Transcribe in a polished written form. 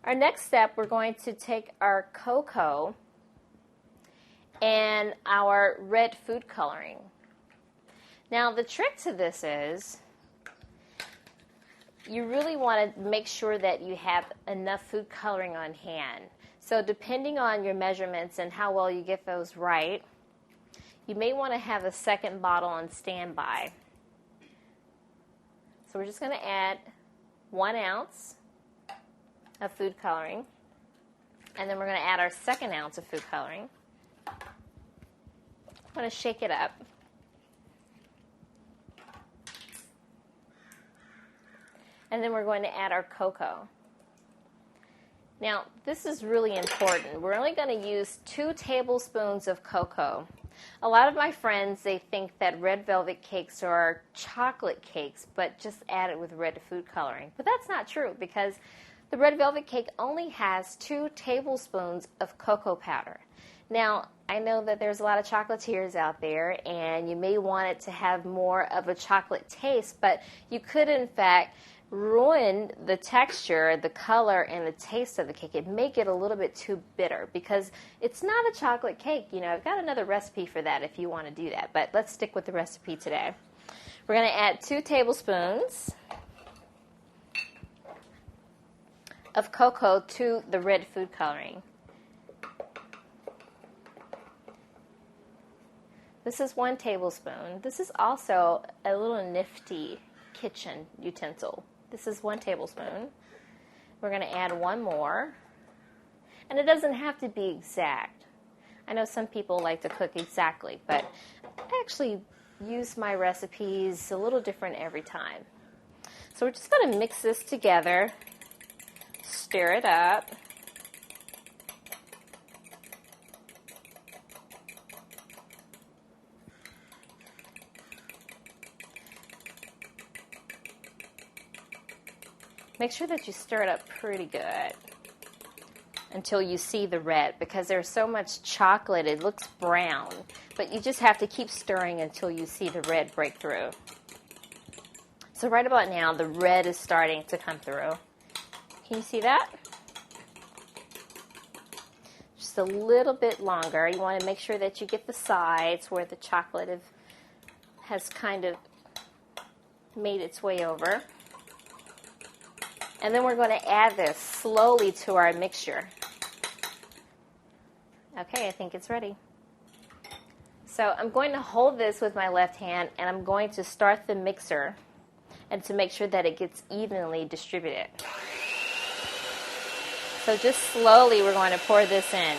Our next step, we're going to take our cocoa and our red food coloring. Now the trick to this is you really want to make sure that you have enough food coloring on hand. So depending on your measurements and how well you get those right, you may want to have a second bottle on standby. So we're just going to add 1 ounce of food coloring, and then we're going to add our second ounce of food coloring. I'm going to shake it up. And then we're going to add our cocoa. Now, this is really important. We're only going to use 2 tablespoons of cocoa. A lot of my friends, they think that red velvet cakes are chocolate cakes, but just add it with red food coloring. But that's not true, because the red velvet cake only has 2 tablespoons of cocoa powder. Now, I know that there's a lot of chocolatiers out there, and you may want it to have more of a chocolate taste, but you could, in fact, ruin the texture, the color, and the taste of the cake. It make it a little bit too bitter because it's not a chocolate cake. You know, I've got another recipe for that if you want to do that, but let's stick with the recipe today. We're going to add 2 tablespoons of cocoa to the red food coloring. This is 1 tablespoon. This is also a little nifty kitchen utensil. This is 1 tablespoon. We're going to add 1 more. And it doesn't have to be exact. I know some people like to cook exactly, but I actually use my recipes a little different every time. So we're just going to mix this together, stir it up. Make sure that you stir it up pretty good until you see the red, because there's so much chocolate it looks brown, but you just have to keep stirring until you see the red break through. So right about now the red is starting to come through. Can you see that? Just a little bit longer. You want to make sure that you get the sides where the chocolate has kind of made its way over. And then we're going to add this slowly to our mixture. Okay, I think it's ready. So I'm going to hold this with my left hand, and I'm going to start the mixer and to make sure that it gets evenly distributed. So just slowly we're going to pour this in.